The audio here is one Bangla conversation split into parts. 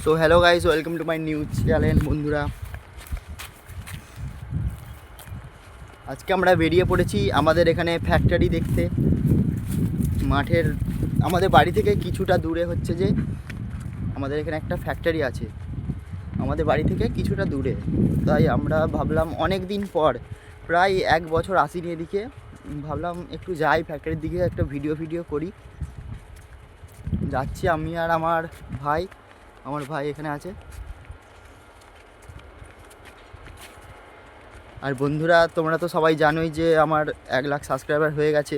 So hello guys, welcome to my news channel. বন্ধুরা, আজকে আমরা বেরিয়ে পড়েছি আমাদের এখানে ফ্যাক্টরি দেখতে। মাঠের আমাদের বাড়ি থেকে কিছুটা দূরে হচ্ছে যে আমাদের এখানে একটা ফ্যাক্টরি আছে, আমাদের বাড়ি থেকে কিছুটা দূরে। তাই আমরা ভাবলাম অনেক দিন পর, প্রায় 1 বছর আসিনি এদিকে, ভাবলাম একটু যাই ফ্যাক্টরির দিকে, একটা ভিডিও করি। যাচ্ছি আমি আর আমার ভাই এখানে আছে। আর বন্ধুরা, তোমরা তো সবাই জানোই যে আমার 1 লাখ সাবস্ক্রাইবার হয়ে গেছে।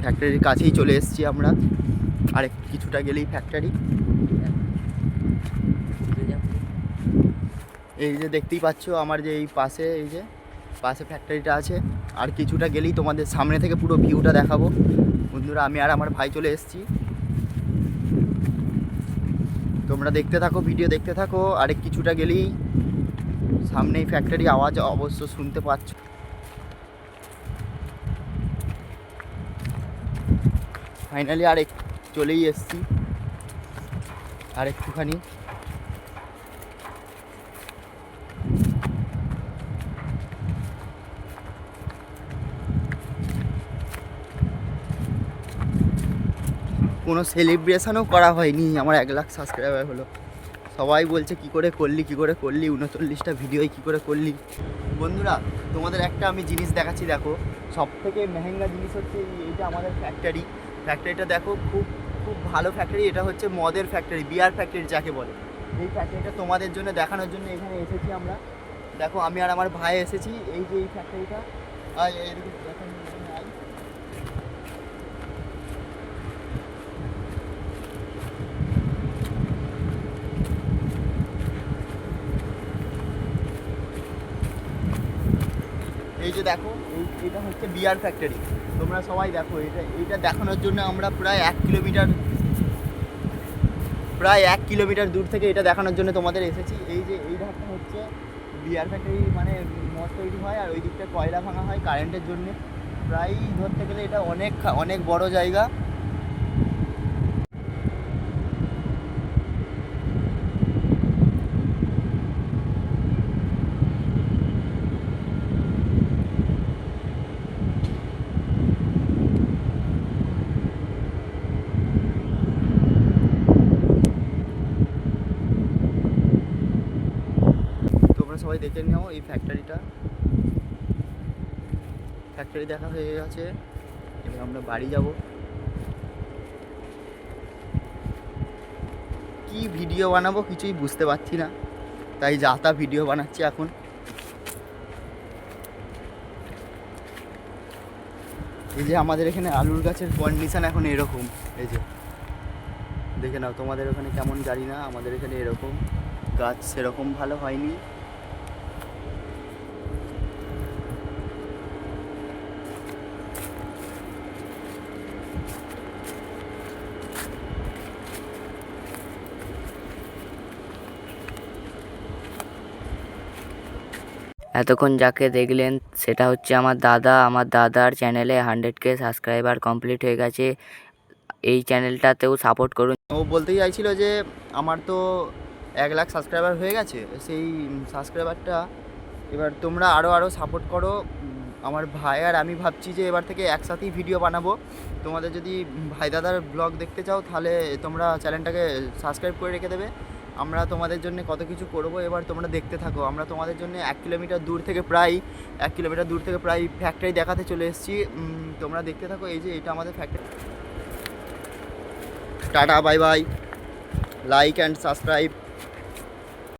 ফ্যাক্টরির কাছেই চলে এসেছি আমরা, আর কিছুটা গেলেই ফ্যাক্টরি। এই যে দেখতেই পাচ্ছ আমার যে এই পাশে ফ্যাক্টরিটা আছে, আর কিছুটা গেলেই তোমাদের সামনে থেকে পুরো ভিউটা দেখাবো। বন্ধুরা, আমি আর আমার ভাই চলে এসেছি, তোমরা দেখতে থাকো, ভিডিও দেখতে থাকো। আর কিছুটা গেলেই সামনেই ফ্যাক্টরি, আওয়াজ অবশ্য শুনতে পাচ্ছ। ফাইনালি চলেই এসেছি, আর একটুখানি। কোনো সেলিব্রেশনও করা হয়নি, আমার 1 লাখ সাবস্ক্রাইবার হলো। সবাই বলছে কী করে করলি 39টা ভিডিওই কী করে করলি। বন্ধুরা, তোমাদের একটা আমি জিনিস দেখাচ্ছি, দেখো। সব থেকে মেহেঙ্গা জিনিস হচ্ছে এইটা, আমাদের ফ্যাক্টরিটা দেখো, খুব খুব ভালো ফ্যাক্টরি। এটা হচ্ছে মদের ফ্যাক্টরি, বিয়ার ফ্যাক্টরি যাকে বলে। এই ফ্যাক্টরিটা তোমাদের জন্য দেখানোর জন্য এখানে এসেছি আমরা। দেখো, আমি আর আমার ভাই এসেছি এই যে এই ফ্যাক্টরিটা। আর এদিকে দেখেন, এই যে দেখো, এটা হচ্ছে বিয়ার ফ্যাক্টরি। তোমরা সবাই দেখো, এইটা দেখানোর জন্য আমরা প্রায় 1 কিলোমিটার দূর থেকে এটা দেখানোর জন্য তোমাদের এসেছি। এই যে এই ধারটা হচ্ছে বিয়ার ফ্যাক্টরি, মানে মদ তৈরি হয়, আর ওই দিকটা কয়লা ভাঙা হয় কারেন্টের জন্য। প্রায় ধরতে গেলে এটা অনেক বড় জায়গা। তোমরা সবাই দেখে নাও এই ফ্যাক্টরি দেখা হয়ে গেছে। এবার আমরা বাড়ি যাব। কি ভিডিও বানাবো কিছুই বুঝতে পারছি না, তাই যা তা ভিডিও বানাচ্ছি এখন। এই যে আমাদের এখানে আলুর গাছের কন্ডিশন এখন এরকম, এই যে দেখে নাও। তোমাদের ওখানে কেমন জানি না, আমাদের এখানে এরকম গাছ সেরকম ভালো হয়নি। এতক্ষণ যাকে দেখলেন সেটা হচ্ছে আমার দাদা। আমার দাদার চ্যানেলে 100K সাবস্ক্রাইবার কমপ্লিট হয়ে গেছে। এই চ্যানেলটাতেও সাপোর্ট করুন। ও বলতেই চাইছিল যে আমার তো 1 লাখ সাবস্ক্রাইবার হয়ে গেছে, সেই সাবস্ক্রাইবারটা এবার তোমরা আরও সাপোর্ট করো। আমার ভাই আর আমি ভাবছি যে এবার থেকে একসাথেই ভিডিও বানাবো। তোমাদের যদি ভাই দাদার ব্লগ দেখতে চাও, তাহলে তোমরা চ্যানেলটাকে সাবস্ক্রাইব করে রেখে দেবে। আমরা তোমাদের জন্য কত কিছু করব, এবার তোমরা দেখতে থাকো। আমরা তোমাদের জন্য 1 কিলোমিটার দূর থেকে প্রায় ফ্যাক্টরি দেখাতে চলে এসেছি। তোমরা দেখতে থাকো। এই যে এটা আমাদের factory. Tata, bye bye, like and subscribe.